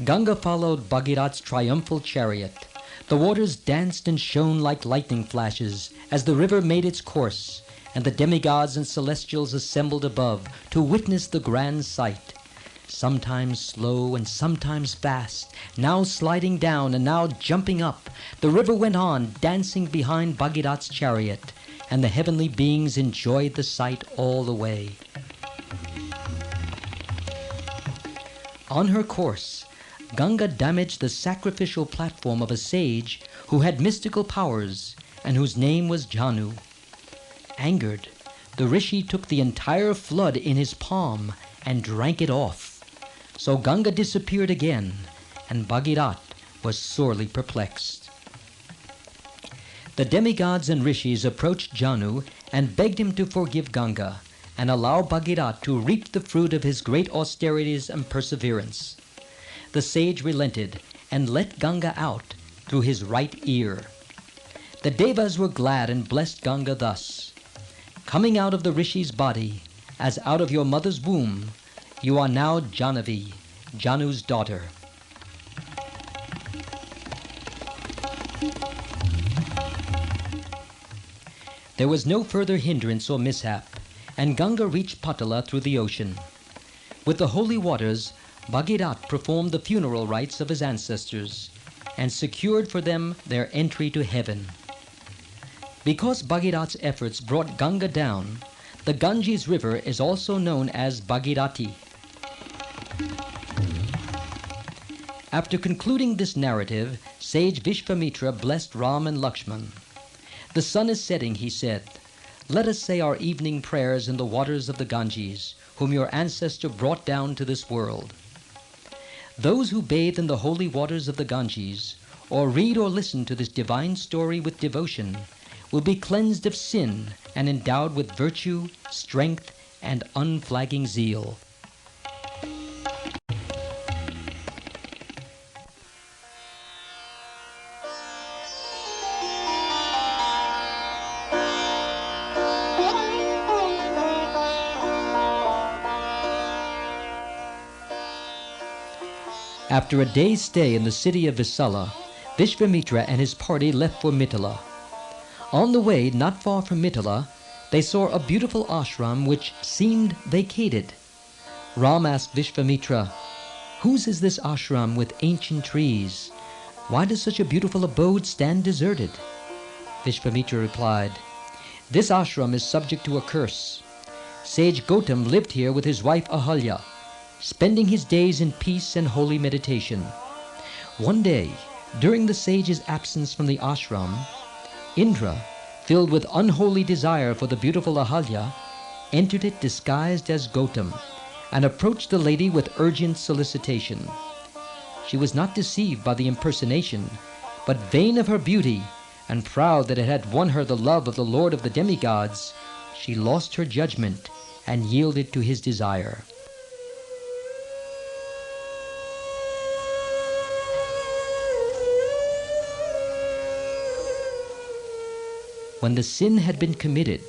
[SPEAKER 1] Ganga followed Bhagirat's triumphal chariot. The waters danced and shone like lightning flashes as the river made its course, and the demigods and celestials assembled above to witness the grand sight. Sometimes slow and sometimes fast, now sliding down and now jumping up, the river went on dancing behind Bhagirat's chariot, and the heavenly beings enjoyed the sight all the way. On her course, Ganga damaged the sacrificial platform of a sage who had mystical powers and whose name was Janu. Angered, the rishi took the entire flood in his palm and drank it off. So Ganga disappeared again, and Bhagirat was sorely perplexed. The demigods and rishis approached Janu and begged him to forgive Ganga and allow Bhagirat to reap the fruit of his great austerities and perseverance. The sage relented and let Ganga out through his right ear. The devas were glad and blessed Ganga thus: "Coming out of the rishi's body, as out of your mother's womb, you are now Janavi, Janu's daughter." There was no further hindrance or mishap, and Ganga reached Patala through the ocean. With the holy waters, Bhagirat performed the funeral rites of his ancestors and secured for them their entry to heaven. Because Bhagirat's efforts brought Ganga down, the Ganges River is also known as Bhagirati. After concluding this narrative, sage Vishvamitra blessed Ram and Lakshman. "The sun is setting," he said. "Let us say our evening prayers in the waters of the Ganges, whom your ancestor brought down to this world." Those who bathe in the holy waters of the Ganges, or read or listen to this divine story with devotion, will be cleansed of sin and endowed with virtue, strength, and unflagging zeal. After a day's stay in the city of Visala, Vishvamitra and his party left for Mithila. On the way, not far from Mithila, they saw a beautiful ashram which seemed vacated. Ram asked Vishvamitra, "Whose is this ashram with ancient trees? Why does such a beautiful abode stand deserted?" Vishvamitra replied, "This ashram is subject to a curse. Sage Gautam lived here with his wife Ahalya, spending his days in peace and holy meditation. One day, during the sage's absence from the ashram, Indra, filled with unholy desire for the beautiful Ahalya, entered it disguised as Gautam and approached the lady with urgent solicitation. She was not deceived by the impersonation, but vain of her beauty and proud that it had won her the love of the Lord of the demigods, she lost her judgment and yielded to his desire. When the sin had been committed,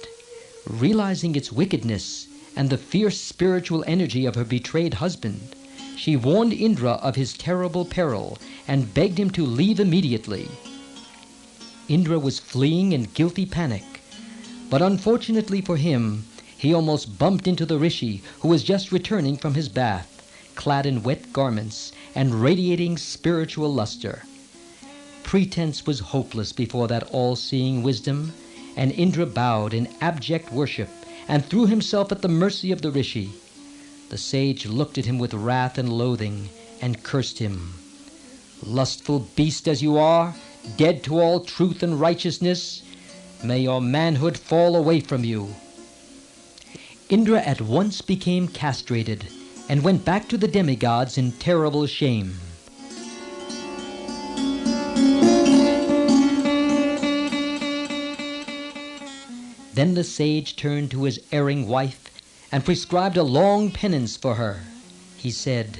[SPEAKER 1] realizing its wickedness and the fierce spiritual energy of her betrayed husband, she warned Indra of his terrible peril and begged him to leave immediately. Indra was fleeing in guilty panic, but unfortunately for him, he almost bumped into the rishi who was just returning from his bath, clad in wet garments and radiating spiritual luster. Pretense was hopeless before that all-seeing wisdom, and Indra bowed in abject worship and threw himself at the mercy of the rishi. The sage looked at him with wrath and loathing and cursed him. "Lustful beast as you are, dead to all truth and righteousness, may your manhood fall away from you." Indra at once became castrated and went back to the demigods in terrible shame. Then the sage turned to his erring wife and prescribed a long penance for her. He said,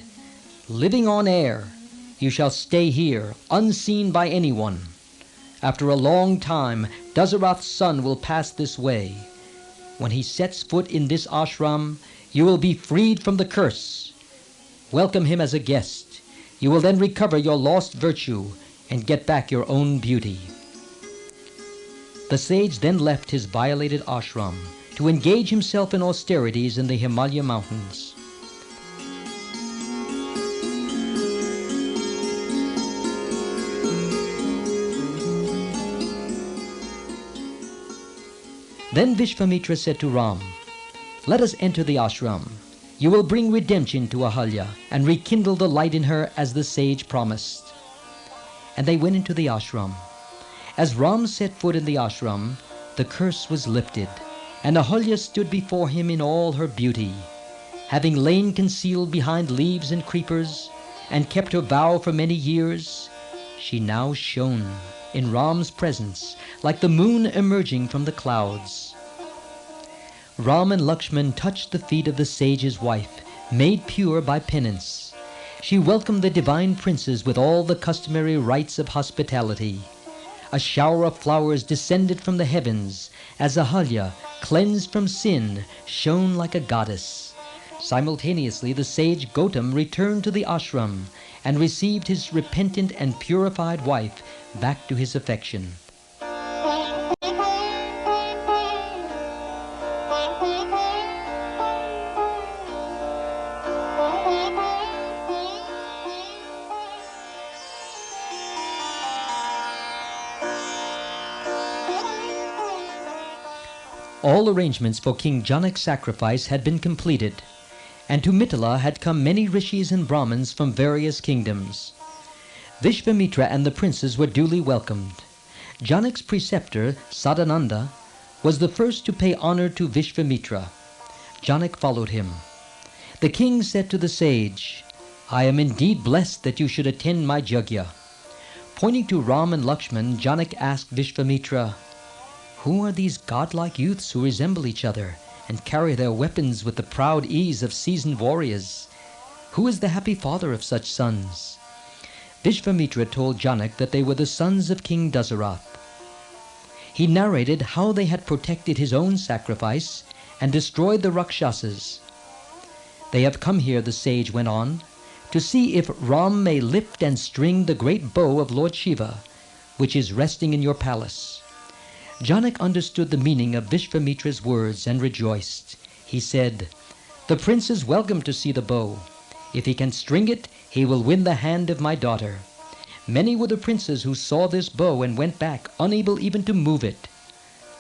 [SPEAKER 1] "Living on air, you shall stay here, unseen by anyone. After a long time, Dasarath's son will pass this way. When he sets foot in this ashram, you will be freed from the curse. Welcome him as a guest. You will then recover your lost virtue and get back your own beauty." The sage then left his violated ashram to engage himself in austerities in the Himalaya mountains. Then Vishvamitra said to Ram, "Let us enter the ashram. You will bring redemption to Ahalya and rekindle the light in her as the sage promised." And they went into the ashram. As Ram set foot in the ashram, the curse was lifted, and Ahalya stood before him in all her beauty. Having lain concealed behind leaves and creepers, and kept her vow for many years, she now shone in Ram's presence like the moon emerging from the clouds. Ram and Lakshman touched the feet of the sage's wife, made pure by penance. She welcomed the divine princes with all the customary rites of hospitality. A shower of flowers descended from the heavens as Ahalya, cleansed from sin, shone like a goddess. Simultaneously, the sage Gautam returned to the ashram and received his repentant and purified wife back to his affection. All arrangements for King Janak's sacrifice had been completed, and to Mithila had come many rishis and Brahmins from various kingdoms. Vishvamitra and the princes were duly welcomed. Janak's preceptor, Sadananda, was the first to pay honor to Vishvamitra. Janak followed him. The king said to the sage, "I am indeed blessed that you should attend my yajna." Pointing to Ram and Lakshman, Janak asked Vishvamitra, "Who are these godlike youths who resemble each other and carry their weapons with the proud ease of seasoned warriors? Who is the happy father of such sons?" Vishvamitra told Janak that they were the sons of King Dasarath. He narrated how they had protected his own sacrifice and destroyed the Rakshasas. "They have come here," the sage went on, "to see if Ram may lift and string the great bow of Lord Shiva, which is resting in your palace." Janak understood the meaning of Vishvamitra's words and rejoiced. He said, "The prince is welcome to see the bow. If he can string it, he will win the hand of my daughter. Many were the princes who saw this bow and went back, unable even to move it.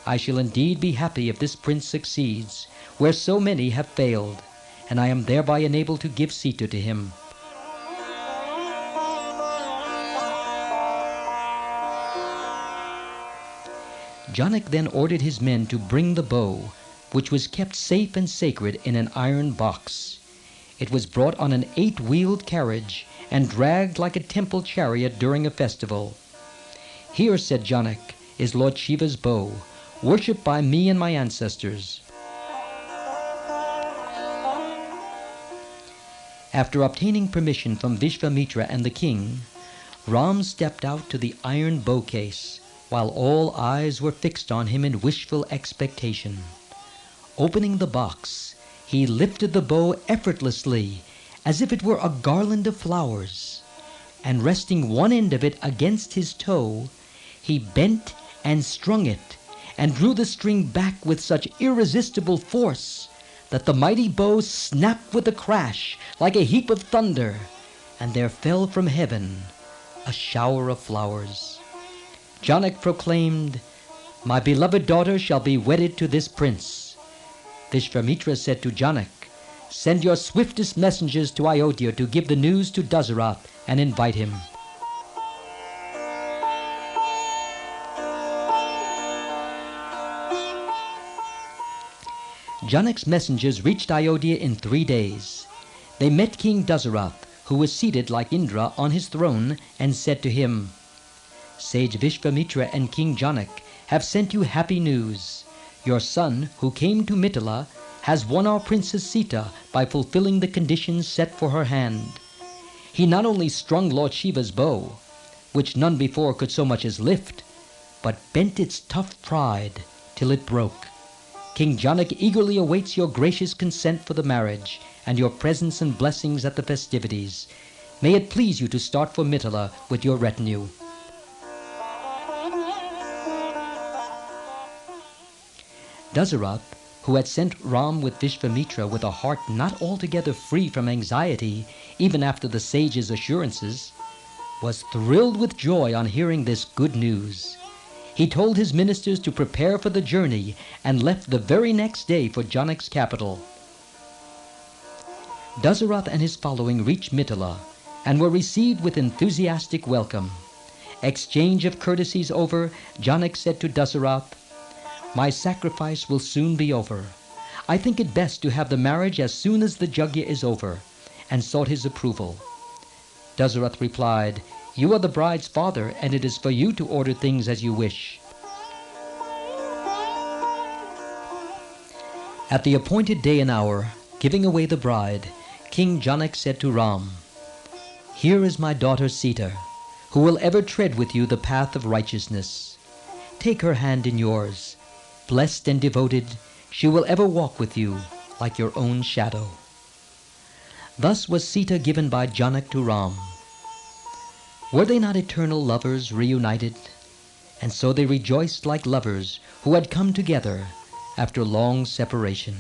[SPEAKER 1] I shall indeed be happy if this prince succeeds, where so many have failed, and I am thereby enabled to give Sita to him." Janak then ordered his men to bring the bow, which was kept safe and sacred in an iron box. It was brought on an 8-wheeled carriage and dragged like a temple chariot during a festival. "Here," said Janak, "is Lord Shiva's bow, worshipped by me and my ancestors." After obtaining permission from Vishvamitra and the king, Ram stepped out to the iron bow case, while all eyes were fixed on him in wishful expectation. Opening the box, he lifted the bow effortlessly, as if it were a garland of flowers, and resting one end of it against his toe, he bent and strung it, and drew the string back with such irresistible force that the mighty bow snapped with a crash like a heap of thunder, and there fell from heaven a shower of flowers. Janak proclaimed, "My beloved daughter shall be wedded to this prince." Vishvamitra said to Janak, "Send your swiftest messengers to Ayodhya to give the news to Dasarath and invite him." Janak's messengers reached Ayodhya in 3 days. They met King Dasarath, who was seated like Indra on his throne, and said to him, "Sage Vishvamitra and King Janak have sent you happy news. Your son, who came to Mithila, has won our Princess Sita by fulfilling the conditions set for her hand. He not only strung Lord Shiva's bow, which none before could so much as lift, but bent its tough pride till it broke. King Janak eagerly awaits your gracious consent for the marriage, and your presence and blessings at the festivities. May it please you to start for Mithila with your retinue." Dasarath, who had sent Ram with Vishvamitra with a heart not altogether free from anxiety, even after the sage's assurances, was thrilled with joy on hearing this good news. He told his ministers to prepare for the journey and left the very next day for Janak's capital. Dasarath and his following reached Mithila and were received with enthusiastic welcome. Exchange of courtesies over, Janak said to Dasarath, "My sacrifice will soon be over. I think it best to have the marriage as soon as the yajna is over," and sought his approval. Dasarath replied, "You are the bride's father, and it is for you to order things as you wish." At the appointed day and hour, giving away the bride, King Janak said to Ram, "Here is my daughter Sita, who will ever tread with you the path of righteousness. Take her hand in yours. Blessed and devoted, she will ever walk with you like your own shadow." Thus was Sita given by Janak to Ram. Were they not eternal lovers reunited? And so they rejoiced like lovers who had come together after long separation.